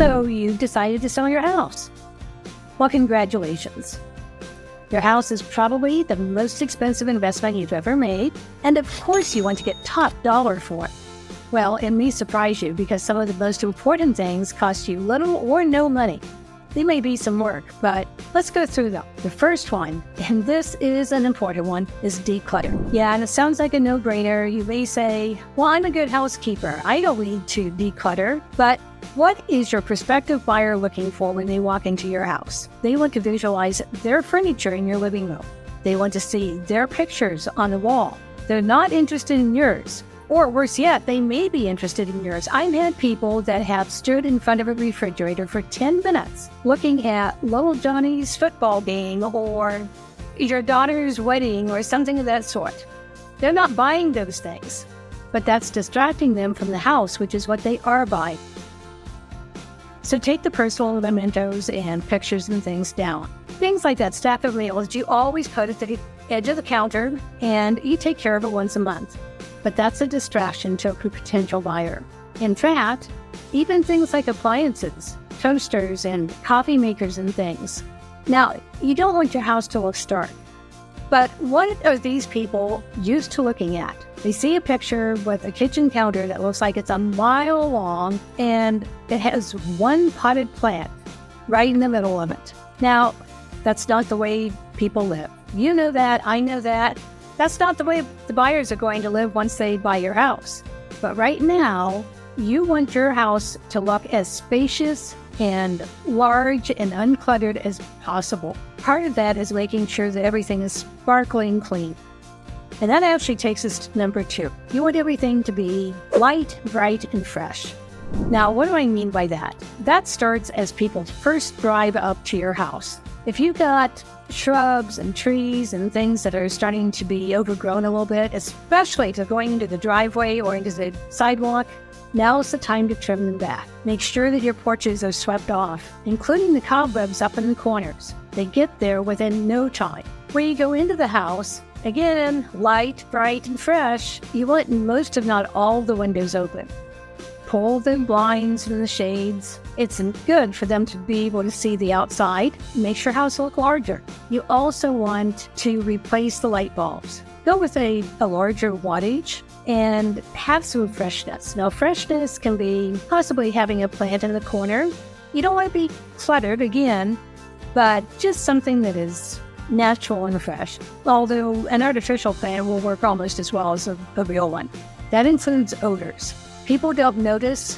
So you decided to sell your house. Well, congratulations. Your house is probably the most expensive investment you've ever made, and of course you want to get top dollar for it. Well, it may surprise you because some of the most important things cost you little or no money. They may be some work, but let's go through them. The first one, and this is an important one, is declutter. Yeah, and it sounds like a no-brainer. You may say, well, I'm a good housekeeper. I don't need to declutter. But what is your prospective buyer looking for when they walk into your house? They want to visualize their furniture in your living room. They want to see their pictures on the wall. They're not interested in yours. Or worse yet, they may be interested in yours. I've had people that have stood in front of a refrigerator for 10 minutes looking at little Johnny's football game or your daughter's wedding or something of that sort. They're not buying those things, but that's distracting them from the house, which is what they are buying. So take the personal mementos and pictures and things down. Things like that stack of meals you always put at the edge of the counter and you take care of it once a month. But that's a distraction to a potential buyer. In fact, even things like appliances, toasters and coffee makers and things. Now, you don't want your house to look stark, but what are these people used to looking at? They see a picture with a kitchen counter that looks like it's a mile long and it has one potted plant right in the middle of it. Now, that's not the way people live. You know that, I know that. That's not the way the buyers are going to live once they buy your house. But right now, you want your house to look as spacious and large and uncluttered as possible. Part of that is making sure that everything is sparkling clean. And that actually takes us to number 2. You want everything to be light, bright, and fresh. Now, what do I mean by that? That starts as people first drive up to your house. If you've got shrubs and trees and things that are starting to be overgrown a little bit, especially if they're going into the driveway or into the sidewalk, now's the time to trim them back. Make sure that your porches are swept off, including the cobwebs up in the corners. They get there within no time. When you go into the house, again, light, bright, and fresh, you want most if not all the windows open. Pull the blinds and the shades. It's good for them to be able to see the outside. Make your house look larger. You also want to replace the light bulbs. Go with a larger wattage and have some freshness. Now, freshness can be possibly having a plant in the corner. You don't want to be cluttered again, but just something that is natural and fresh. Although an artificial plant will work almost as well as a real one. That includes odors. People don't notice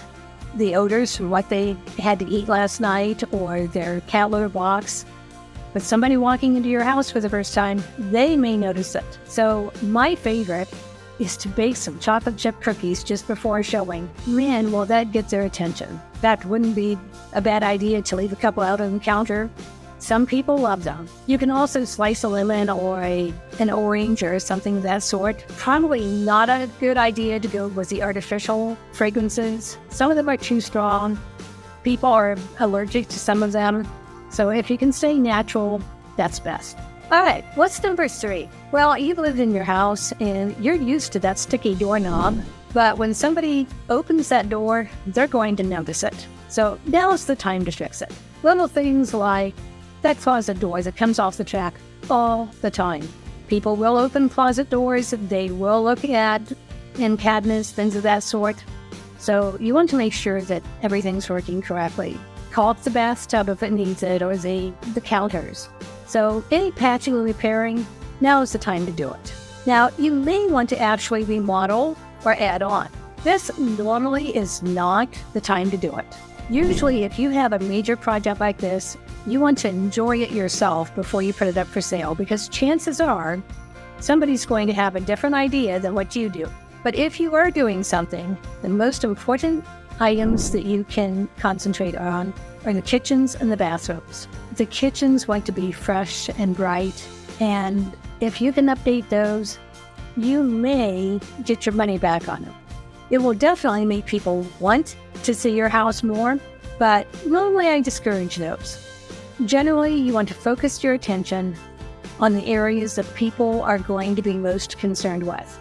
the odors from what they had to eat last night or their cat litter box. But somebody walking into your house for the first time, they may notice it. So my favorite is to bake some chocolate chip cookies just before showing. Man, will that get their attention. That wouldn't be a bad idea to leave a couple out on the counter. Some people love them. You can also slice a lemon or an orange or something of that sort. Probably not a good idea to go with the artificial fragrances. Some of them are too strong. People are allergic to some of them. So if you can stay natural, that's best. All right, what's number 3? Well, you've lived in your house and you're used to that sticky doorknob. But when somebody opens that door, they're going to notice it. So now's the time to fix it. Little things like that closet door that comes off the track all the time. People will open closet doors. They will look at in cabinets, things of that sort. So you want to make sure that everything's working correctly. Call up the bathtub if it needs it, or the counters. So any patching or repairing, now is the time to do it. Now, you may want to actually remodel or add on. This normally is not the time to do it. Usually, if you have a major project like this, you want to enjoy it yourself before you put it up for sale, because chances are somebody's going to have a different idea than what you do. But if you are doing something, the most important items that you can concentrate on are the kitchens and the bathrooms. The kitchens want to be fresh and bright, and if you can update those, you may get your money back on them. It will definitely make people want to see your house more, but normally I discourage those. Generally, you want to focus your attention on the areas that people are going to be most concerned with.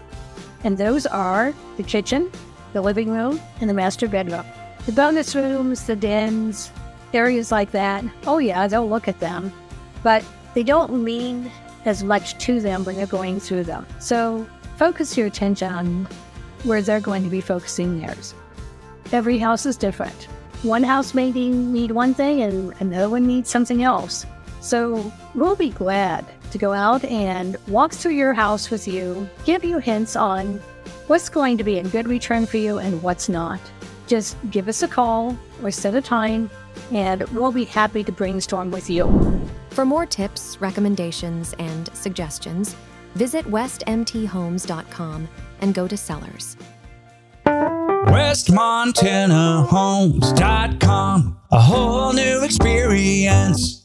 And those are the kitchen, the living room, and the master bedroom. The bonus rooms, the dens, areas like that, oh yeah, they'll look at them, but they don't mean as much to them when they're going through them. So focus your attention on where they're going to be focusing theirs. Every house is different. One house may need one thing and another one needs something else. So we'll be glad to go out and walk through your house with you, give you hints on what's going to be a good return for you and what's not. Just give us a call or set a time and we'll be happy to brainstorm with you. For more tips, recommendations, and suggestions, visit westmthomes.com and go to Sellers. WestMontanaHomes.com, a whole new experience.